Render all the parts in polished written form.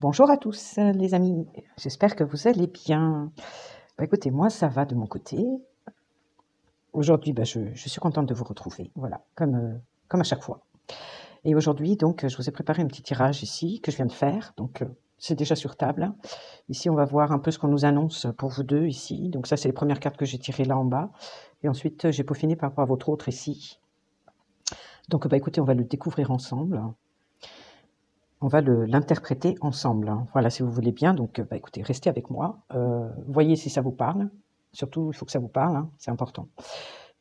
Bonjour à tous les amis, j'espère que vous allez bien. Écoutez, moi ça va de mon côté. Aujourd'hui, je suis contente de vous retrouver, voilà, comme à chaque fois. Et aujourd'hui, donc, je vous ai préparé un petit tirage ici que je viens de faire, donc c'est déjà sur table. Ici, on va voir un peu ce qu'on nous annonce pour vous deux ici. Donc ça, c'est les premières cartes que j'ai tirées là en bas. Et ensuite, j'ai peaufiné par rapport à votre autre ici. Donc, écoutez, on va le découvrir ensemble. On va l'interpréter ensemble. Voilà, si vous voulez bien. Donc, écoutez, restez avec moi. Voyez si ça vous parle. Surtout, il faut que ça vous parle, c'est important.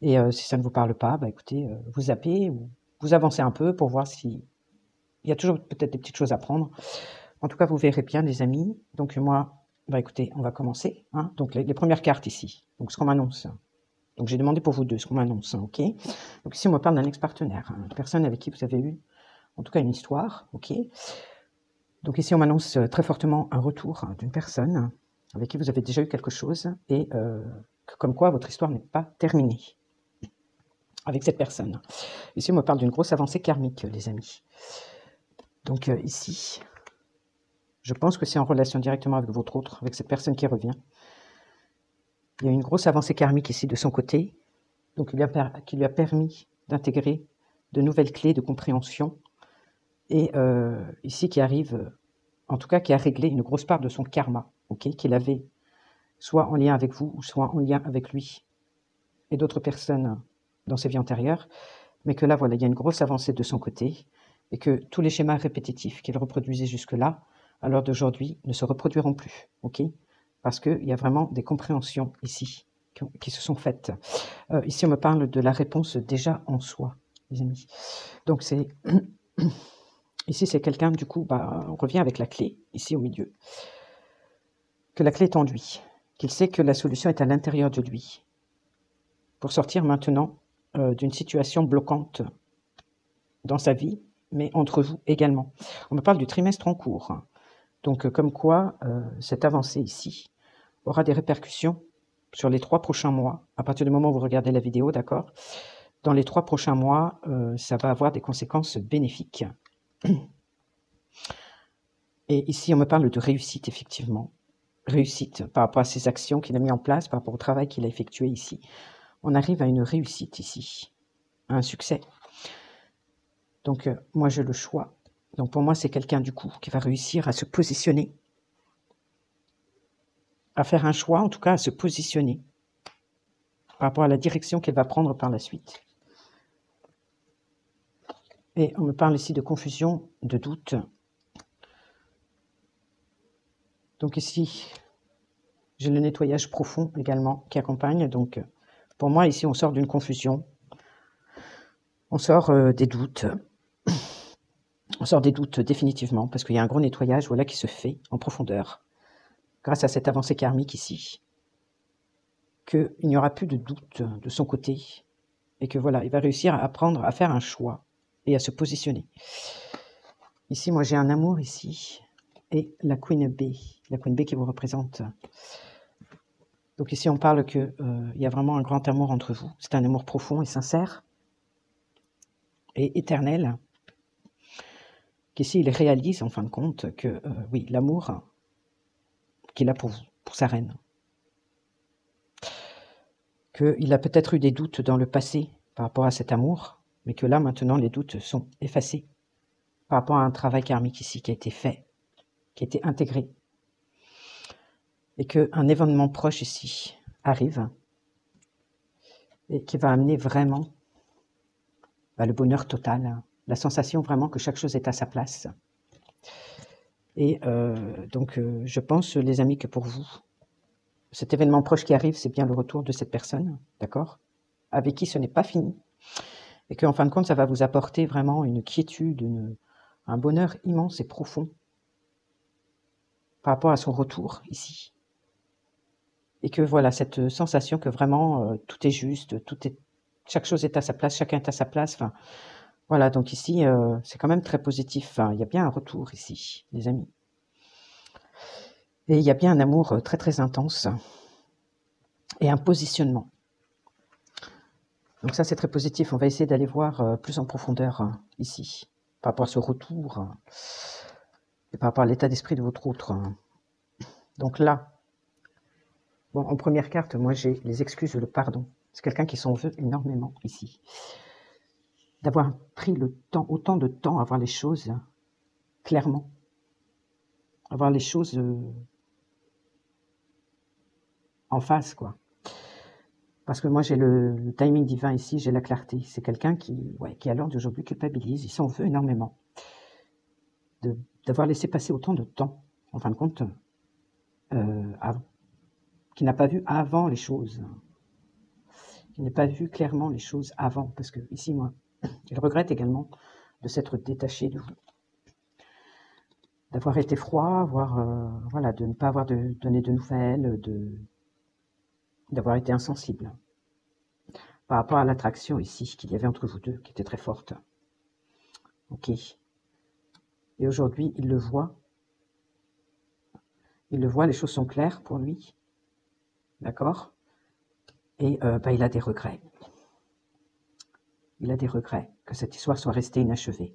Et si ça ne vous parle pas, écoutez, vous zappez ou vous avancez un peu pour voir si... Il y a toujours peut-être des petites choses à prendre. En tout cas, vous verrez bien, les amis. Donc, moi, écoutez, on va commencer. Donc, les premières cartes ici. Donc, ce qu'on m'annonce. Donc, j'ai demandé pour vous deux ce qu'on m'annonce, ok. Donc, ici, on me parle d'un ex-partenaire, une personne avec qui vous avez eu, en tout cas, une histoire, ok. Donc ici, on m'annonce très fortement un retour d'une personne avec qui vous avez déjà eu quelque chose et comme quoi votre histoire n'est pas terminée avec cette personne. Ici, on me parle d'une grosse avancée karmique, les amis. Donc ici, je pense que c'est en relation directement avec votre autre, avec cette personne qui revient. Il y a une grosse avancée karmique ici de son côté, donc qui lui a permis d'intégrer de nouvelles clés de compréhension et ici qui arrive... en tout cas qui a réglé une grosse part de son karma, qu'il avait soit en lien avec vous, ou soit en lien avec lui et d'autres personnes dans ses vies antérieures, mais que là, voilà, il y a une grosse avancée de son côté, et que tous les schémas répétitifs qu'il reproduisait jusque-là, à l'heure d'aujourd'hui, ne se reproduiront plus, parce qu'il y a vraiment des compréhensions ici, qui se sont faites. Ici, on me parle de la réponse déjà en soi, les amis. Donc, c'est... Ici, c'est quelqu'un, du coup, on revient avec la clé, ici au milieu, que la clé est en lui, qu'il sait que la solution est à l'intérieur de lui, pour sortir maintenant d'une situation bloquante dans sa vie, mais entre vous également. On me parle du trimestre en cours, donc comme quoi cette avancée ici aura des répercussions sur les 3 prochains mois, à partir du moment où vous regardez la vidéo, d'accord. Dans les 3 prochains mois, ça va avoir des conséquences bénéfiques. Et ici, on me parle de réussite, effectivement. Réussite par rapport à ses actions qu'il a mis en place, par rapport au travail qu'il a effectué ici. On arrive à une réussite ici, à un succès. Donc, moi, j'ai le choix. Donc, pour moi, c'est quelqu'un, du coup, qui va réussir à se positionner, à faire un choix, en tout cas, à se positionner par rapport à la direction qu'elle va prendre par la suite. Et on me parle ici de confusion, de doute. Donc ici, j'ai le nettoyage profond également qui accompagne. Donc, pour moi, ici, on sort d'une confusion. On sort des doutes. On sort des doutes définitivement, parce qu'il y a un gros nettoyage, voilà, qui se fait en profondeur, grâce à cette avancée karmique ici, qu'il n'y aura plus de doute de son côté, et que voilà, il va réussir à apprendre à faire un choix, et à se positionner. Ici, moi, j'ai un amour ici, et la Queen B qui vous représente. Donc ici, on parle qu'il y a vraiment un grand amour entre vous, c'est un amour profond et sincère, et éternel, qu'ici, il réalise, en fin de compte, que, oui, l'amour qu'il a pour vous, pour sa reine, qu'il a peut-être eu des doutes dans le passé par rapport à cet amour, mais que là, maintenant, les doutes sont effacés par rapport à un travail karmique ici qui a été fait, qui a été intégré, et qu'un événement proche ici arrive, et qui va amener vraiment le bonheur total, la sensation vraiment que chaque chose est à sa place. Et donc, je pense, les amis, que pour vous, cet événement proche qui arrive, c'est bien le retour de cette personne, d'accord, avec qui ce n'est pas fini, et qu'en fin de compte, ça va vous apporter vraiment une quiétude, un bonheur immense et profond par rapport à son retour ici. Et que voilà, cette sensation que vraiment tout est juste, chaque chose est à sa place, chacun est à sa place. Enfin, voilà, donc ici, c'est quand même très positif. Enfin, il y a bien un retour ici, les amis. Et il y a bien un amour très très intense et un positionnement. Donc ça, c'est très positif. On va essayer d'aller voir plus en profondeur ici, par rapport à ce retour. et par rapport à l'état d'esprit de votre autre. Donc là, bon, en première carte, moi j'ai les excuses et le pardon. C'est quelqu'un qui s'en veut énormément ici. D'avoir pris le temps, autant de temps à voir les choses clairement. À voir les choses en face, quoi. Parce que moi j'ai le timing divin ici, j'ai la clarté. C'est quelqu'un qui à l'heure d'aujourd'hui culpabilise, il s'en veut énormément. D'avoir laissé passer autant de temps, en fin de compte, qui n'a pas vu avant les choses. Qui n'a pas vu clairement les choses avant. Parce que ici, moi, il regrette également de s'être détaché de vous. D'avoir été froid, voilà, de ne pas avoir donné de nouvelles, d'avoir été insensible par rapport à l'attraction ici qu'il y avait entre vous deux, qui était très forte. Ok. Et aujourd'hui, il le voit. Il le voit, les choses sont claires pour lui. D'accord. Et il a des regrets. Il a des regrets que cette histoire soit restée inachevée.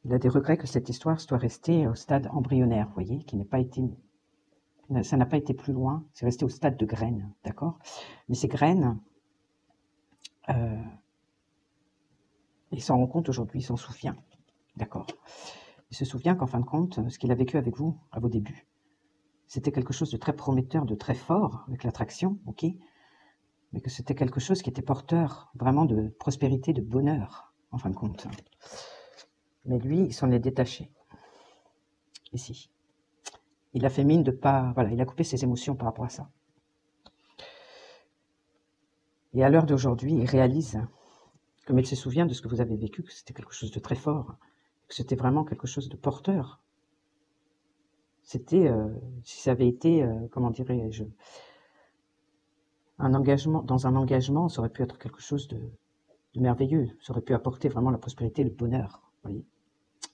Il a des regrets que cette histoire soit restée au stade embryonnaire, vous voyez, qui n'a pas été... Ça n'a pas été plus loin, c'est resté au stade de graines, d'accord. Mais ces graines, il s'en rend compte aujourd'hui, il s'en souvient, d'accord. Il se souvient qu'en fin de compte, ce qu'il a vécu avec vous, à vos débuts, c'était quelque chose de très prometteur, de très fort, avec l'attraction, ok, mais que c'était quelque chose qui était porteur vraiment de prospérité, de bonheur, en fin de compte. Mais lui, il s'en est détaché, ici. Il a fait mine de pas... Voilà, il a coupé ses émotions par rapport à ça. Et à l'heure d'aujourd'hui, il réalise, comme il se souvient de ce que vous avez vécu, que c'était quelque chose de très fort, que c'était vraiment quelque chose de porteur. C'était, si ça avait été, comment dirais-je, un engagement, dans un engagement, ça aurait pu être quelque chose de merveilleux. Ça aurait pu apporter vraiment la prospérité, le bonheur. Vous voyez.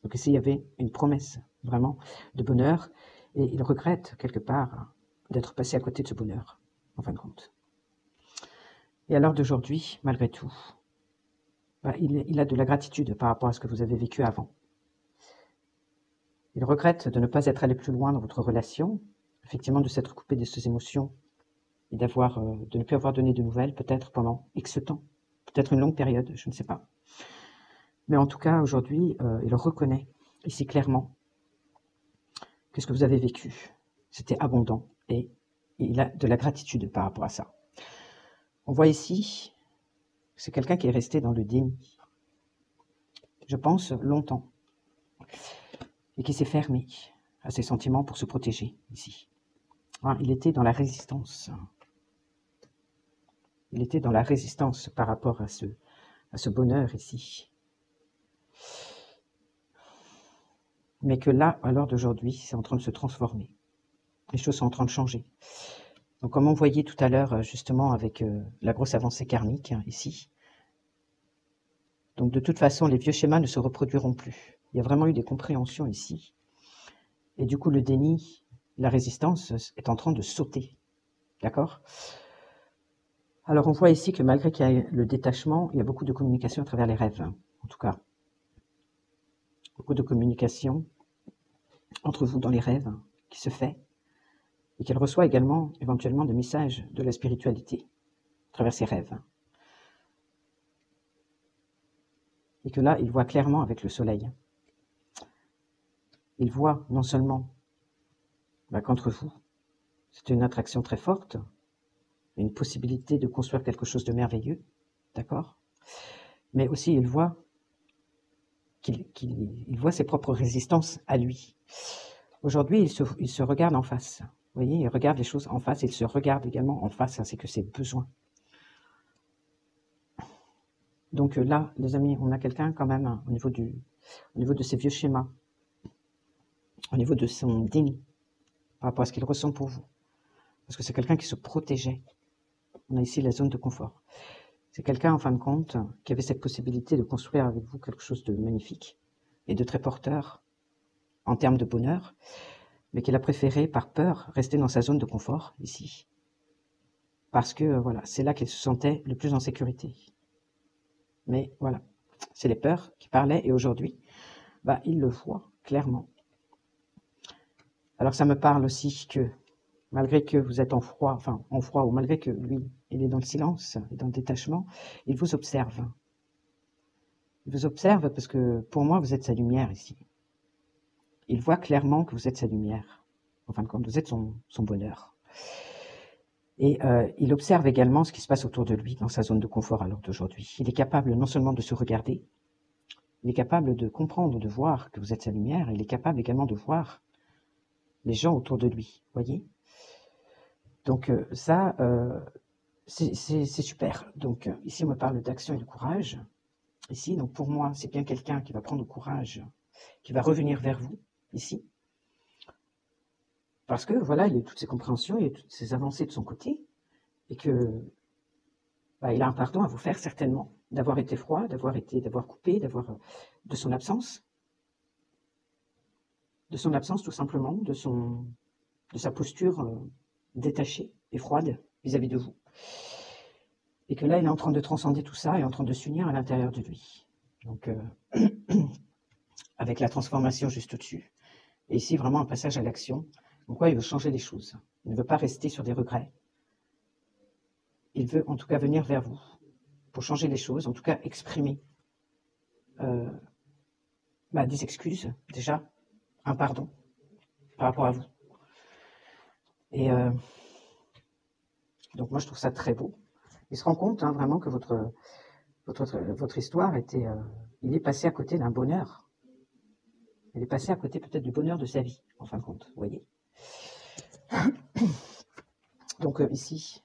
Donc ici, il y avait une promesse, vraiment, de bonheur. Et il regrette, quelque part, d'être passé à côté de ce bonheur, en fin de compte. Et à l'heure d'aujourd'hui, malgré tout, il a de la gratitude par rapport à ce que vous avez vécu avant. Il regrette de ne pas être allé plus loin dans votre relation, effectivement de s'être coupé de ses émotions et de ne plus avoir donné de nouvelles, peut-être pendant X temps, peut-être une longue période, je ne sais pas. Mais en tout cas, aujourd'hui, il reconnaît ici clairement que ce que vous avez vécu, c'était abondant et il a de la gratitude par rapport à ça. On voit ici, c'est quelqu'un qui est resté dans le déni, je pense, longtemps, et qui s'est fermé à ses sentiments pour se protéger, ici. Il était dans la résistance. Il était dans la résistance par rapport à ce bonheur ici. Mais que là, à l'heure d'aujourd'hui, c'est en train de se transformer. Les choses sont en train de changer. Donc comme on voyait tout à l'heure, justement, avec la grosse avancée karmique, ici, donc de toute façon, les vieux schémas ne se reproduiront plus. Il y a vraiment eu des compréhensions ici. Et du coup, le déni, la résistance est en train de sauter. D'accord ? Alors on voit ici que malgré qu'il y a le détachement, il y a beaucoup de communication à travers les rêves, en tout cas. Beaucoup de communication entre vous dans les rêves qui se fait et qu'elle reçoit également éventuellement des messages de la spiritualité à travers ses rêves. Et que là, il voit clairement avec le soleil. Il voit non seulement qu'entre vous, c'est une attraction très forte, une possibilité de construire quelque chose de merveilleux, d'accord ? Mais aussi il voit qu'il voit ses propres résistances à lui. Aujourd'hui, il se regarde en face. Vous voyez, il regarde les choses en face, il se regarde également en face, ainsi que ses besoins. Donc là, les amis, on a quelqu'un quand même au niveau de ses vieux schémas, au niveau de son déni, par rapport à ce qu'il ressent pour vous. Parce que c'est quelqu'un qui se protégeait. On a ici la zone de confort. C'est quelqu'un, en fin de compte, qui avait cette possibilité de construire avec vous quelque chose de magnifique et de très porteur en termes de bonheur, mais qu'il a préféré, par peur, rester dans sa zone de confort, ici. Parce que, voilà, c'est là qu'il se sentait le plus en sécurité. Mais voilà, c'est les peurs qui parlaient, et aujourd'hui, il le voit clairement. Alors ça me parle aussi que, malgré que vous êtes en froid, enfin en froid, ou malgré que lui, il est dans le silence, et dans le détachement, il vous observe. Il vous observe parce que, pour moi, vous êtes sa lumière ici. Il voit clairement que vous êtes sa lumière. En fin de compte, vous êtes son bonheur. Et il observe également ce qui se passe autour de lui, dans sa zone de confort à l'heure d'aujourd'hui. Il est capable non seulement de se regarder, il est capable de comprendre, de voir que vous êtes sa lumière, il est capable également de voir les gens autour de lui, voyez. Donc ça, c'est super. Donc ici, on me parle d'action et de courage. Ici, donc pour moi, c'est bien quelqu'un qui va prendre courage, qui va revenir vers vous, ici. Parce que, voilà, il y a toutes ces compréhensions, il y a toutes ces avancées de son côté, et que il a un pardon à vous faire, certainement, d'avoir été froid, d'avoir coupé, de son absence tout simplement, de sa posture détachée et froide vis-à-vis de vous. Et que là, il est en train de transcender tout ça et en train de s'unir à l'intérieur de lui. Donc, avec la transformation juste au-dessus. Et ici, vraiment un passage à l'action. Donc, il veut changer les choses. Il ne veut pas rester sur des regrets. Il veut en tout cas venir vers vous pour changer les choses, en tout cas exprimer des excuses, déjà, un pardon par rapport à vous. Et donc, moi, je trouve ça très beau. Il se rend compte vraiment que votre histoire était... il est passé à côté d'un bonheur. Il est passé à côté peut-être du bonheur de sa vie, en fin de compte, vous voyez. Donc ici,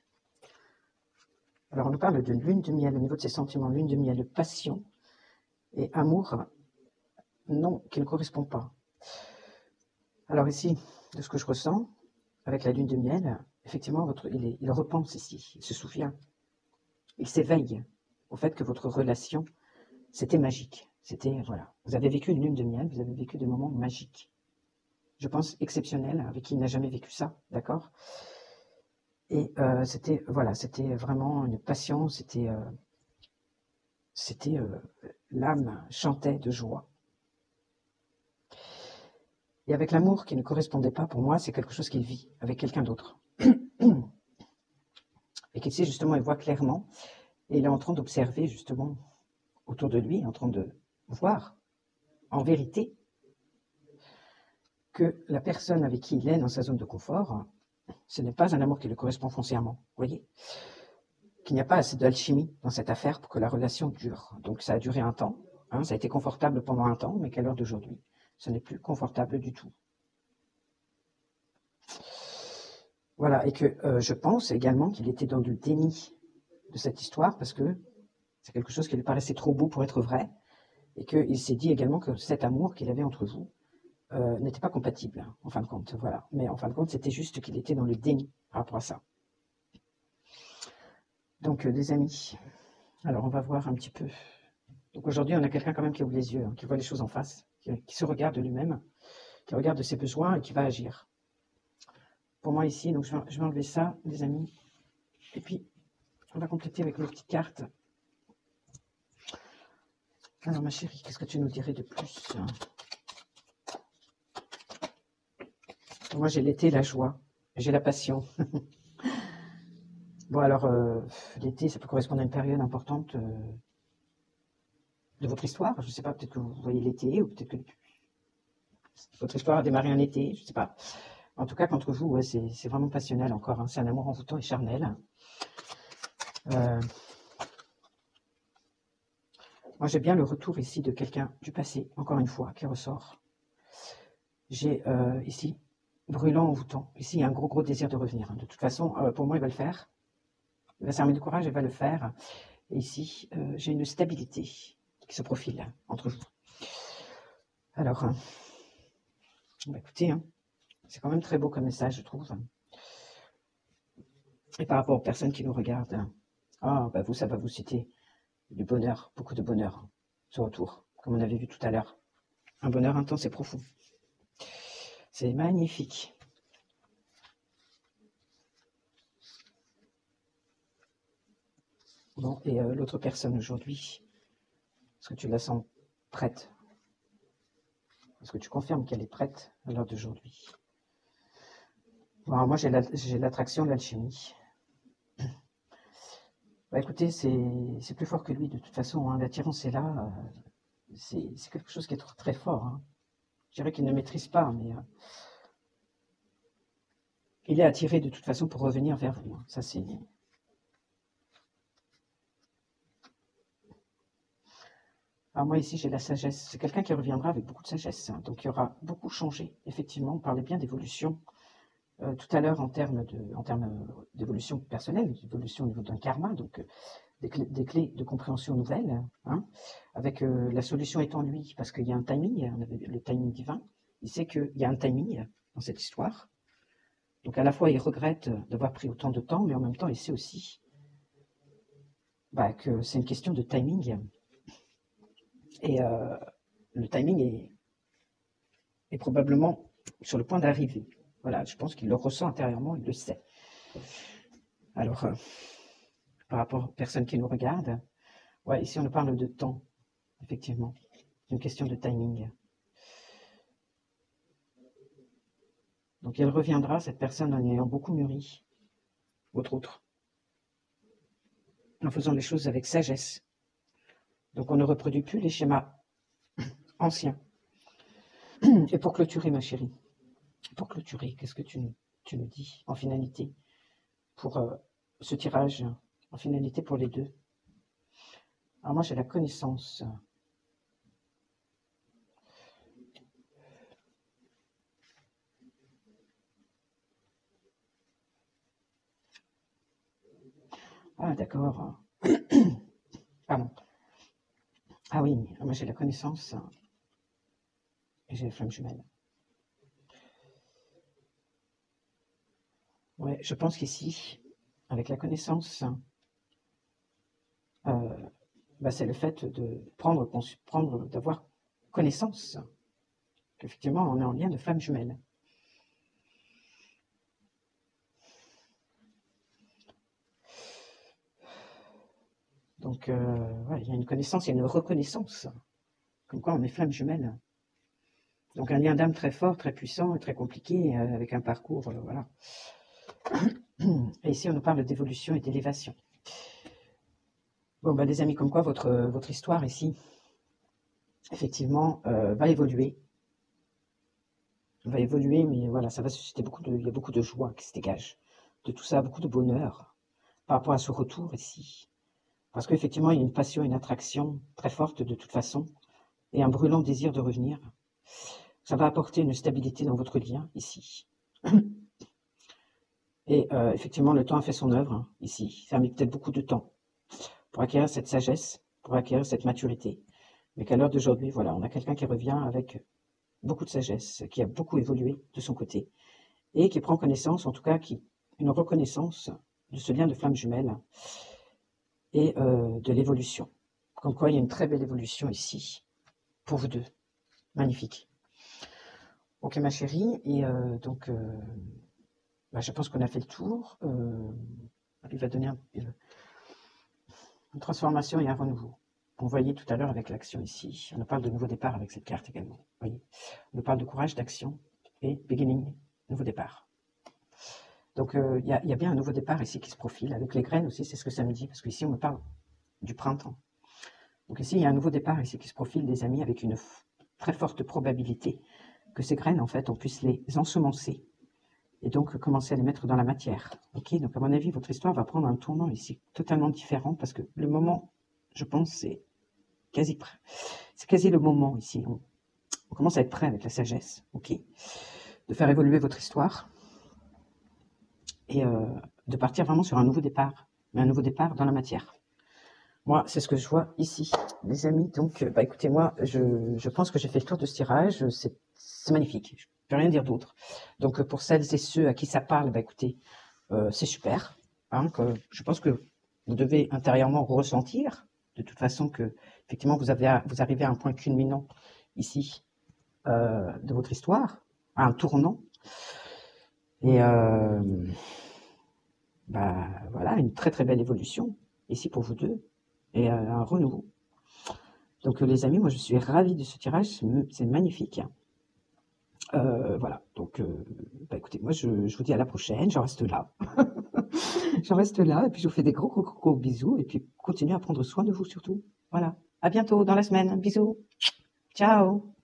alors on nous parle de lune de miel au niveau de ses sentiments, lune de miel, passion et amour, non, qui ne correspond pas. Alors ici, de ce que je ressens, avec la lune de miel, effectivement, il repense ici, il se souvient, il s'éveille au fait que votre relation, c'était magique. C'était, voilà, vous avez vécu une lune de miel, vous avez vécu des moments magiques. Je pense exceptionnels, avec qui il n'a jamais vécu ça, d'accord? Et c'était, voilà, c'était vraiment une passion, c'était, l'âme chantait de joie. Et avec l'amour qui ne correspondait pas, pour moi, c'est quelque chose qu'il vit avec quelqu'un d'autre. Et qu'il sait justement, il voit clairement, et il est en train d'observer justement autour de lui, en train de voir, en vérité, que la personne avec qui il est dans sa zone de confort, ce n'est pas un amour qui lui correspond foncièrement, vous voyez, qu'il n'y a pas assez d'alchimie dans cette affaire pour que la relation dure. Donc ça a duré un temps, ça a été confortable pendant un temps, mais qu'à l'heure d'aujourd'hui, ce n'est plus confortable du tout. Voilà, et que je pense également qu'il était dans le déni de cette histoire, parce que c'est quelque chose qui lui paraissait trop beau pour être vrai, et qu'il s'est dit également que cet amour qu'il avait entre vous n'était pas compatible, en fin de compte, voilà. Mais en fin de compte, c'était juste qu'il était dans le déni par rapport à ça. Donc, les amis, alors on va voir un petit peu. Donc aujourd'hui, on a quelqu'un quand même qui ouvre les yeux, qui voit les choses en face, qui se regarde de lui-même, qui regarde ses besoins et qui va agir. Pour moi ici, donc je vais enlever ça, les amis, et puis on va compléter avec nos petites cartes. Alors ma chérie, qu'est-ce que tu nous dirais de plus? Moi j'ai l'été, la joie, j'ai la passion. Bon alors, l'été, ça peut correspondre à une période importante de votre histoire. Je ne sais pas, peut-être que vous voyez l'été, ou peut-être que votre histoire a démarré un été, je ne sais pas. En tout cas, qu'entre vous, ouais, c'est vraiment passionnel encore. C'est un amour envoûtant et charnel. Moi, j'ai bien le retour ici de quelqu'un du passé, encore une fois, qui ressort. J'ai ici, brûlant, envoûtant. Ici, il y a un gros désir de revenir. De toute façon, pour moi, il va le faire. Il va s'armer de courage, il va le faire. Et ici, j'ai une stabilité qui se profile entre vous. Alors, écoutez, c'est quand même très beau comme message, je trouve. Et par rapport aux personnes qui nous regardent, vous, ça va vous citer du bonheur, beaucoup de bonheur, ce retour, comme on avait vu tout à l'heure. Un bonheur intense et profond. C'est magnifique. Bon, et l'autre personne aujourd'hui, est-ce que tu la sens prête? Est-ce que tu confirmes qu'elle est prête à l'heure d'aujourd'hui? Bon, moi, j'ai l'attraction de l'alchimie. Bah, écoutez, c'est plus fort que lui, de toute façon, hein. L'attirance est là. C'est quelque chose qui est très fort, hein. Je dirais qu'il ne maîtrise pas, mais il est attiré de toute façon pour revenir vers vous, hein. Ça, c'est... Alors moi, ici, j'ai la sagesse. C'est quelqu'un qui reviendra avec beaucoup de sagesse, hein. Donc, il y aura beaucoup changé. Effectivement, on parlait bien d'évolution tout à l'heure en termes d'évolution personnelle, d'évolution au niveau d'un karma, donc des clés de compréhension nouvelles, hein, avec la solution étant lui, parce qu'il y a un timing, on avait le timing divin. Il sait qu'il y a un timing dans cette histoire. Donc à la fois, il regrette d'avoir pris autant de temps, mais en même temps, il sait aussi que c'est une question de timing. Et le timing est probablement sur le point d'arriver. Voilà, je pense qu'il le ressent intérieurement, il le sait. Alors, par rapport aux personnes qui nous regardent, ouais, ici on nous parle de temps, effectivement. C'est une question de timing. Donc elle reviendra, cette personne, en ayant beaucoup mûri, autre, en faisant les choses avec sagesse. Donc on ne reproduit plus les schémas anciens. Et pour clôturer, ma chérie, pour clôturer, qu'est-ce que tu nous dis en finalité pour ce tirage, en finalité pour les deux? Alors moi j'ai la connaissance. Ah d'accord. Pardon. Ah oui, moi j'ai la connaissance et j'ai la flamme jumelle. Ouais, je pense qu'ici, avec la connaissance, c'est le fait de d'avoir connaissance qu'effectivement on est en lien de flamme jumelle. Donc, ouais, il y a une connaissance, il y a une reconnaissance, comme quoi on est flamme jumelle. Donc un lien d'âme très fort, très puissant et très compliqué, avec un parcours, voilà. Et ici, on nous parle d'évolution et d'élévation. Bon, les amis, comme quoi votre histoire ici, effectivement, va évoluer. Va évoluer, mais voilà, ça va susciter il y a beaucoup de joie qui se dégage de tout ça, beaucoup de bonheur par rapport à ce retour ici. Parce qu'effectivement, il y a une passion, une attraction très forte de toute façon, et un brûlant désir de revenir. Ça va apporter une stabilité dans votre lien ici. Et effectivement, le temps a fait son œuvre, hein, ici. Ça a mis peut-être beaucoup de temps pour acquérir cette sagesse, pour acquérir cette maturité. Mais qu'à l'heure d'aujourd'hui, voilà, on a quelqu'un qui revient avec beaucoup de sagesse, qui a beaucoup évolué de son côté, et qui prend connaissance, en tout cas, une reconnaissance de ce lien de flamme jumelle et de l'évolution. Comme quoi, il y a une très belle évolution ici, pour vous deux. Magnifique. Ok, ma chérie, et donc, je pense qu'on a fait le tour. Il va donner une transformation et un renouveau. On voyait tout à l'heure avec l'action ici. On nous parle de nouveau départ avec cette carte également. Voyez, on nous parle de courage, d'action et beginning, nouveau départ. Donc, il y a bien un nouveau départ ici qui se profile. Avec les graines aussi, c'est ce que ça me dit, parce qu'ici, on me parle du printemps. Donc ici, il y a un nouveau départ ici qui se profile, les amis, avec une très forte probabilité que ces graines, en fait, on puisse les ensemencer et donc commencer à les mettre dans la matière. Ok, donc à mon avis, votre histoire va prendre un tournant ici totalement différent, parce que le moment, je pense, c'est quasi prêt. C'est quasi le moment ici. On commence à être prêt avec la sagesse, ok, de faire évoluer votre histoire et de partir vraiment sur un nouveau départ, mais un nouveau départ dans la matière. Moi, c'est ce que je vois ici, les amis. Donc, écoutez, moi, je pense que j'ai fait le tour de ce tirage. C'est magnifique. Je ne peux rien dire d'autre. Donc, pour celles et ceux à qui ça parle, écoutez, c'est super. Hein, je pense que vous devez intérieurement ressentir, de toute façon, que effectivement, vous arrivez à un point culminant ici de votre histoire, à un tournant. Et voilà, une très très belle évolution ici pour vous deux. Et un renouveau. Donc les amis, moi je suis ravie de ce tirage, c'est magnifique. Voilà, donc bah, écoutez, moi je vous dis à la prochaine, j'en reste là. J'en reste là et puis je vous fais des gros, gros, gros, gros bisous et puis continuez à prendre soin de vous surtout. Voilà, à bientôt dans la semaine. Bisous. Ciao.